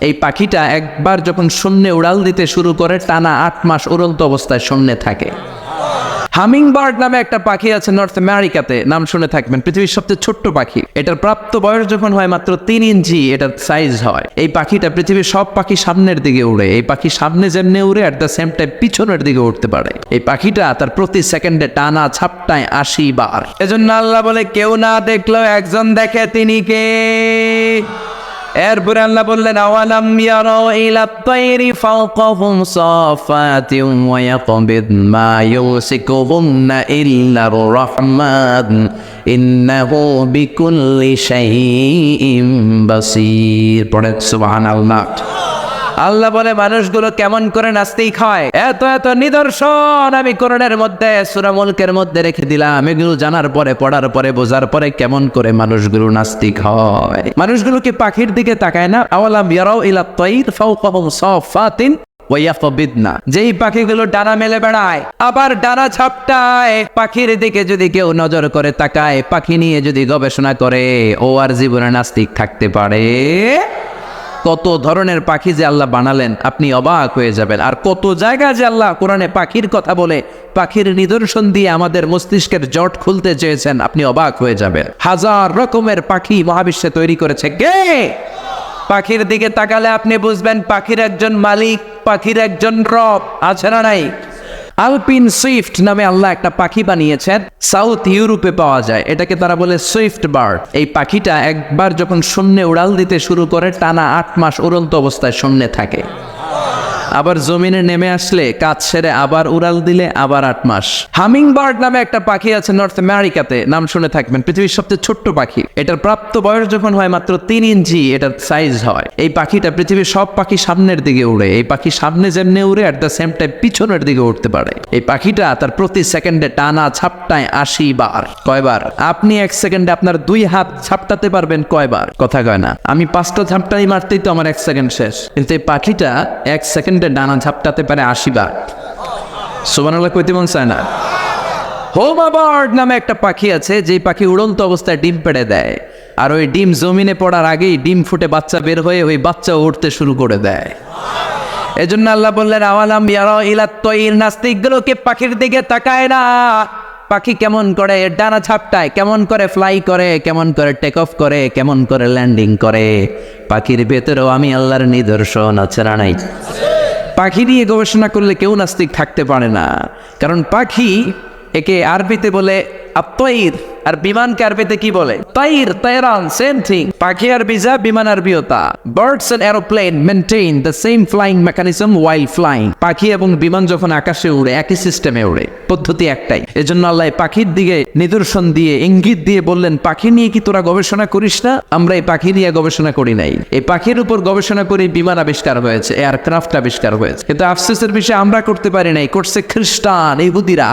এই পাখিটা একবার যখন শূন্যে উড়াল দিতে শুরু করে টানা 8 মাস উড়ন্ত অবস্থায় শূন্যে থাকে। হামিংবার্ড নামে একটা পাখি আছে নর্থ আমেরিকাতে, নাম শুনে থাকবেন, পৃথিবীর সবচেয়ে ছোট্ট পাখি। এটার প্রাপ্ত বয়স যখন হয় মাত্র 3 ইঞ্চি এটার সাইজ হয়। এই পাখিটা পৃথিবীর সব পাখি সামনের দিকে উড়ে। এই পাখি সামনে যেমনি উড়ে অ্যাট দ্য সেম টাইম পিছনের দিকে উঠতে পারে। এই পাখিটা তার প্রতি সেকেন্ডে টানা ঝাপটায় 80 বার। এজন্য আল্লাহ বলে কেউ না দেখলেও একজন দেখে, তিনি কে? এরপরে আল্লাহ বললেন আওয়ালাম ইয়ারাউ ইলা তায়রি ফাওকাহুম সাফাতিন ওয়া ইয়াকবিদ মা ইউসিকুহুন্না ইল্লার রাহমান ইন্নাহু বিকুল্লি শাইইন বাসীর। পড়েন সুবহানাল্লাহ। আল্লাহ বলে মানুষগুলো কেমন করে নাস্তিক হয়, এত এত নিদর্শন আমি কোরআনের মধ্যে সূরা মুলকের মধ্যে রেখে দিলাম। এগুলো জানার পরে, পড়ার পরে, বোঝার পরে কেমন করে মানুষগুলো নাস্তিক হয়। মানুষগুলো কি পাখির দিকে তাকায় না? আওয়ালাম ইয়ারাউ ইলা তায়র ফাওকাহুম সাফাতিন ওয়া ইয়াকবিদনা, যেই পাখিগুলো ডানা মেলে বেড়ায় আবার ডানা ঝাপটায়, পাখির দিকে যদি কেউ নজর করে তাকায়, পাখি নিয়ে যদি গবেষণা করে, ও আর জীবনে নাস্তিক থাকতে পারে? কত ধরনের পাখি যে আল্লাহ বানালেন, আপনি অবাক হয়ে যাবেন। আর কত জায়গা যে আল্লাহ কোরআনে পাখির কথা বলে, পাখির নিদর্শন দিয়ে আমাদের মস্তিষ্কের জট খুলতে চেয়েছেন, আপনি অবাক হয়ে যাবেন। হাজার রকমের পাখি মহাবিশ্বে তৈরি করেছে কে? পাখির দিকে তাকালে আপনি বুঝবেন পাখির একজন মালিক, পাখির একজন রব আছে না নাই? আলপিন সুইফট নামে আল্লাহ একটা পাখি বানিয়েছেন, সাউথ ইউরোপে পাওয়া যায়। এটাকে তারা বলে সুইফট বার্ড। এই পাখিটা একবার যখন শূন্যে উড়াল দিতে শুরু করে টানা 8 মাস উড়ন্ত অবস্থায় শূন্যে থাকে। আবার জমিনে নেমে আসলে কাজ সেরে আবার উড়াল দিলে আবার 8 মাস। হামিংবার্ড নামে একটা পাখি আছে নর্থ আমেরিকাতে, নাম শুনে থাকবেন, পৃথিবীর সবচেয়ে ছোট্ট পাখি। এটার প্রাপ্ত বয়স যখন হয় মাত্র 3 ইঞ্চি এটার সাইজ হয়। এই পাখিটা পৃথিবীর সব পাখি সামনের দিকে উড়ে। এই পাখি সামনে যেমনি উড়ে অ্যাট দ্য সেম টাইম পিছনের দিকে উঠতে পারে। এই পাখিটা তার প্রতি সেকেন্ডে টানা ঝাপটায় 80 বার। কয়বার? আপনি 1 সেকেন্ডে আপনার 2 হাত ঝাপটাতে পারবেন কয়বার? কথা কয় না। আমি 5টা ঝাপটাই মারতেই তো আমার 1 সেকেন্ড শেষ, কিন্তু এই পাখিটা 1 সেকেন্ডে ডানা ঝাপটাতে পারে 80 বার। সুবহানাল্লাহ কইতে মন চায় না? হোমাবার্ড নামে একটা পাখি আছে, যেই পাখি উড়ন্ত অবস্থায় ডিম পেড়ে দেয়, আর ওই ডিম জমিনে পড়ার আগেই ডিম ফুটে বাচ্চা বের হয়ে ওই বাচ্চা উঠতে শুরু করে দেয়। এজন্য আল্লাহ বললেন আওয়ালাম ইয়ারাউ ইলা তায়র, নাস্তিকগুলোকে পাখির দিকে তাকায় না। পাখি কেমন করে ডানা ঝাপটায়, কেমন করে ফ্লাই করে, কেমন করে টেক অফ করে, কেমন করে ল্যান্ডিং করে। পাখির ভেতরেও আমি আল্লাহর নিদর্শন আছে না নাই? পাখি নিয়ে গবেষণা করলে কেউ নাস্তিক থাকতে পারে না, কারণ পাখি, একে আরবিতে বলে আত-তায়র, আর বিমানকে আরবিতে কি বলে? তাইর, তায়রান, সেম থিং। পাখি আরবি যা, বিমান আরবিও তা। Birds and aeroplane maintain the same flying mechanism while flying. পাখি এবং বিমান যখন আকাশে উড়ে একই সিস্টেমে উড়ে, পদ্ধতি একটাই। এজন্য আল্লাহ পাখির দিকে নিদর্শন দিয়ে, ইঙ্গিত দিয়ে বললেন, পাখি নিয়ে কি তোরা গবেষণা করিস না? আমরা এই পাখি নিয়ে গবেষণা করি নাই। এই পাখির উপর গবেষণা করে বিমান আবিষ্কার হয়েছে, এয়ারক্রাফট আবিষ্কার হয়েছে, কিন্তু আফসোসের বিষয় আমরা করতে পারি নাই, করছে খ্রিস্টান, ইহুদিরা।